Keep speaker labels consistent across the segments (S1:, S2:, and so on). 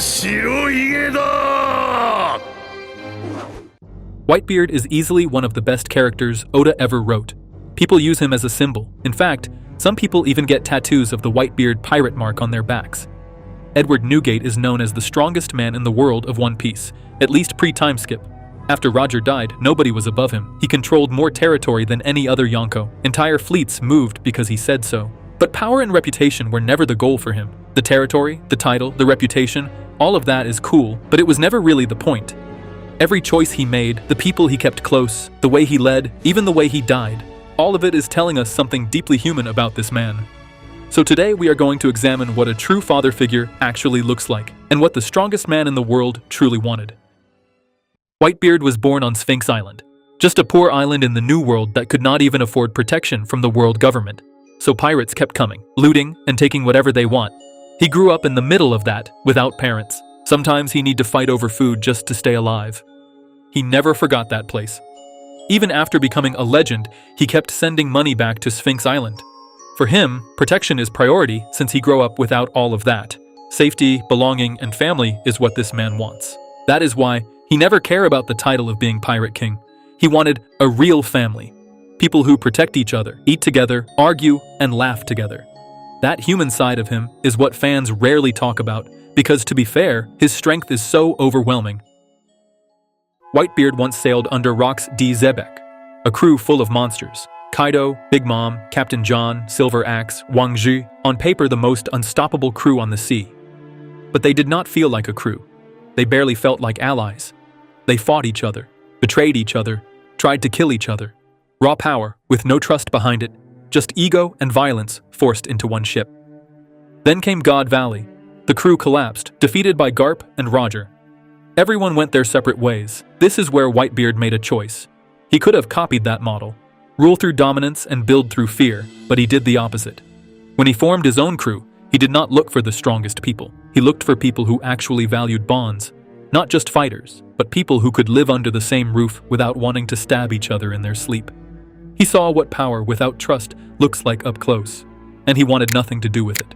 S1: 白ひげだ!
S2: Whitebeard is easily one of the best characters Oda ever wrote. People use him as a symbol. In fact, some people even get tattoos of the Whitebeard pirate mark on their backs. Edward Newgate is known as the strongest man in the world of One Piece, at least pre-time skip. After Roger died, nobody was above him. He controlled more territory than any other Yonko. Entire fleets moved because he said so. But power and reputation were never the goal for him. The territory, the title, the reputation, all of that is cool, but it was never really the point. Every choice he made, the people he kept close, the way he led, even the way he died, all of it is telling us something deeply human about this man. So today we are going to examine what a true father figure actually looks like, and what the strongest man in the world truly wanted. Whitebeard was born on Sphinx Island, just a poor island in the New World that could not even afford protection from the world government. So pirates kept coming, looting, and taking whatever they want. He grew up in the middle of that, without parents. Sometimes he need to fight over food just to stay alive. He never forgot that place. Even after becoming a legend, he kept sending money back to Sphinx Island. For him, protection is priority since he grew up without all of that. Safety, belonging, and family is what this man wants. That is why he never cared about the title of being Pirate King. He wanted a real family. People who protect each other, eat together, argue, and laugh together. That human side of him is what fans rarely talk about, because to be fair, his strength is so overwhelming. Whitebeard once sailed under Rocks D. Zebek, a crew full of monsters. Kaido, Big Mom, Captain John, Silver Axe, Wang Zhi, on paper the most unstoppable crew on the sea. But they did not feel like a crew. They barely felt like allies. They fought each other, betrayed each other, tried to kill each other. Raw power, with no trust behind it, just ego and violence forced into one ship. Then came God Valley. The crew collapsed, defeated by Garp and Roger. Everyone went their separate ways. This is where Whitebeard made a choice. He could have copied that model, rule through dominance and build through fear, but he did the opposite. When he formed his own crew, he did not look for the strongest people. He looked for people who actually valued bonds. Not just fighters, but people who could live under the same roof without wanting to stab each other in their sleep. He saw what power without trust looks like up close, and he wanted nothing to do with it.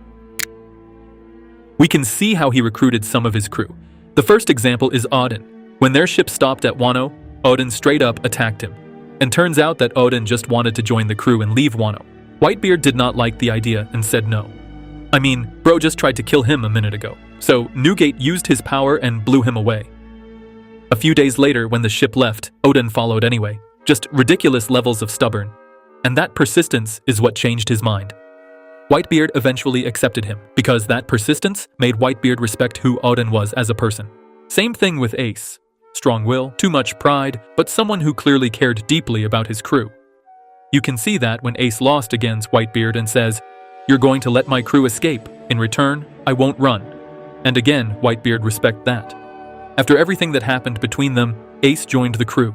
S2: We can see how he recruited some of his crew. The first example is Odin. When their ship stopped at Wano, Odin straight up attacked him. And turns out that Odin just wanted to join the crew and leave Wano. Whitebeard did not like the idea and said no. I mean, bro just tried to kill him a minute ago. So Newgate used his power and blew him away. A few days later, when the ship left, Odin followed anyway. Just ridiculous levels of stubborn. And that persistence is what changed his mind. Whitebeard eventually accepted him, because that persistence made Whitebeard respect who Odin was as a person. Same thing with Ace. Strong will, too much pride, but someone who clearly cared deeply about his crew. You can see that when Ace lost against Whitebeard and says, "You're going to let my crew escape. In return, I won't run." And again, Whitebeard respect that. After everything that happened between them, Ace joined the crew.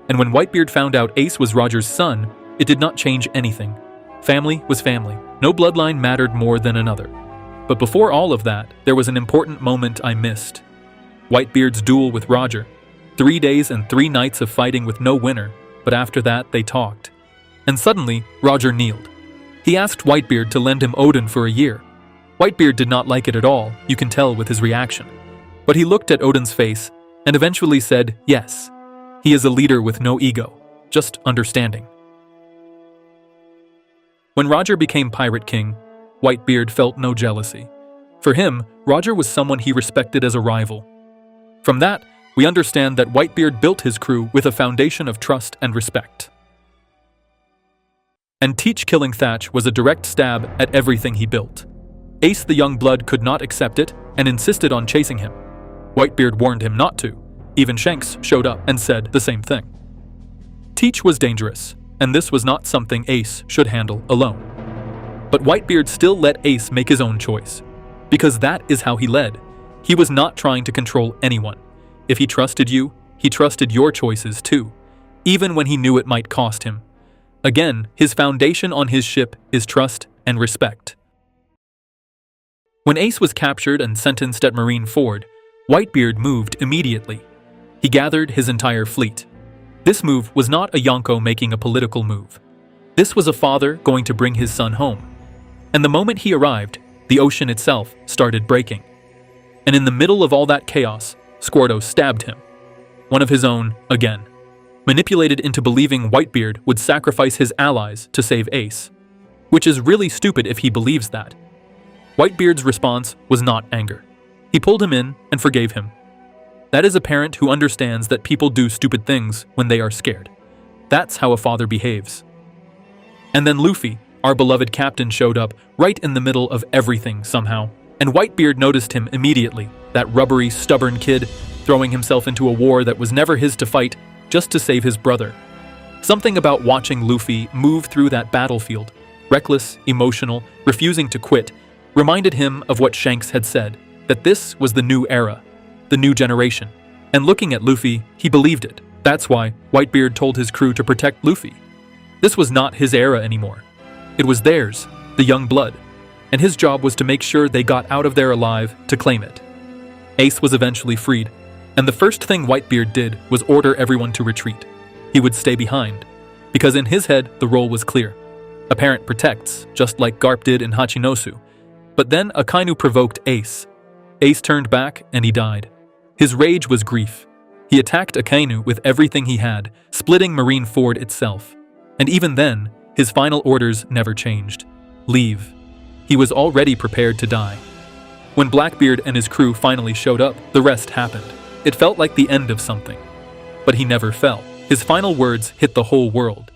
S2: And when Whitebeard found out Ace was Roger's son, it did not change anything. Family was family. No bloodline mattered more than another. But before all of that, there was an important moment I missed. Whitebeard's duel with Roger. 3 days and 3 nights of fighting with no winner, but after that they talked. And suddenly, Roger kneeled. He asked Whitebeard to lend him Odin for a year. Whitebeard did not like it at all, you can tell with his reaction. But he looked at Odin's face and eventually said yes. He is a leader with no ego, just understanding. When Roger became Pirate King, Whitebeard felt no jealousy. For him, Roger was someone he respected as a rival. From that, we understand that Whitebeard built his crew with a foundation of trust and respect. And Teach killing Thatch was a direct stab at everything he built. Ace the young blood could not accept it and insisted on chasing him. Whitebeard warned him not to. Even Shanks showed up and said the same thing. Teach was dangerous, and this was not something Ace should handle alone. But Whitebeard still let Ace make his own choice, because that is how he led. He was not trying to control anyone. If he trusted you, he trusted your choices too, even when he knew it might cost him. Again, his foundation on his ship is trust and respect. When Ace was captured and sentenced at Marine Ford, Whitebeard moved immediately. He gathered his entire fleet. This move was not a Yonko making a political move. This was a father going to bring his son home. And the moment he arrived, the ocean itself started breaking. And in the middle of all that chaos, Squarto stabbed him. One of his own again. Manipulated into believing Whitebeard would sacrifice his allies to save Ace. Which is really stupid if he believes that. Whitebeard's response was not anger. He pulled him in and forgave him. That is a parent who understands that people do stupid things when they are scared. That's how a father behaves. And then Luffy, our beloved captain, showed up right in the middle of everything somehow. And Whitebeard noticed him immediately, that rubbery, stubborn kid, throwing himself into a war that was never his to fight, just to save his brother. Something about watching Luffy move through that battlefield, reckless, emotional, refusing to quit, reminded him of what Shanks had said, that this was the new era, the new generation. And looking at Luffy, he believed it. That's why Whitebeard told his crew to protect Luffy. This was not his era anymore. It was theirs, the young blood, and his job was to make sure they got out of there alive to claim it. Ace was eventually freed, and the first thing Whitebeard did was order everyone to retreat. He would stay behind, because in his head the role was clear. A parent protects, just like Garp did in Hachinosu. But then Akainu provoked Ace. Ace turned back and he died. His rage was grief. He attacked Akainu with everything he had, splitting Marineford itself. And even then, his final orders never changed. Leave. He was already prepared to die. When Blackbeard and his crew finally showed up, the rest happened. It felt like the end of something. But he never fell. His final words hit the whole world.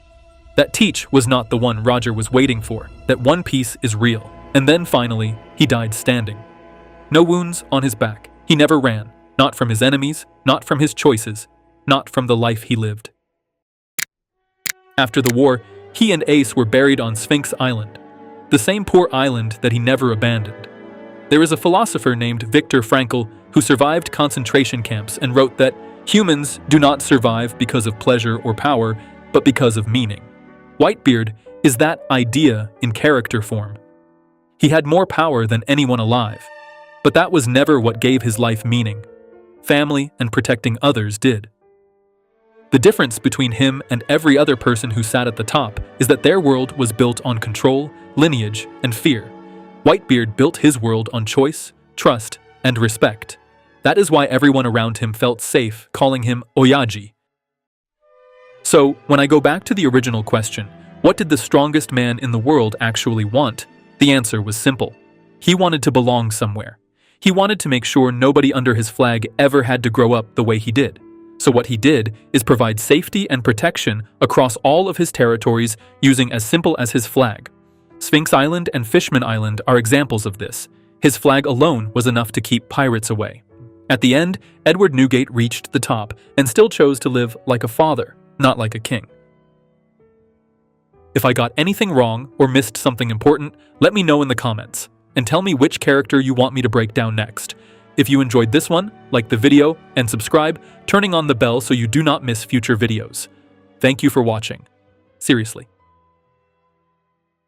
S2: That Teach was not the one Roger was waiting for, that One Piece is real. And then finally, he died standing. No wounds on his back. He never ran, not from his enemies, not from his choices, not from the life he lived. After the war, he and Ace were buried on Sphinx Island, the same poor island that he never abandoned. There is a philosopher named Viktor Frankl who survived concentration camps and wrote that humans do not survive because of pleasure or power, but because of meaning. Whitebeard is that idea in character form. He had more power than anyone alive, but that was never what gave his life meaning. Family and protecting others did. The difference between him and every other person who sat at the top is that their world was built on control, lineage, and fear. Whitebeard built his world on choice, trust, and respect. That is why everyone around him felt safe calling him Oyaji. So, when I go back to the original question, what did the strongest man in the world actually want? The answer was simple. He wanted to belong somewhere. He wanted to make sure nobody under his flag ever had to grow up the way he did. So what he did is provide safety and protection across all of his territories using as simple as his flag. Sphinx Island and Fishman Island are examples of this. His flag alone was enough to keep pirates away. At the end, Edward Newgate reached the top and still chose to live like a father, not like a king. If I got anything wrong or missed something important, let me know in the comments, and tell me which character you want me to break down next. If you enjoyed this one, like the video and subscribe, turning on the bell so you do not miss future videos. Thank you for watching. Seriously.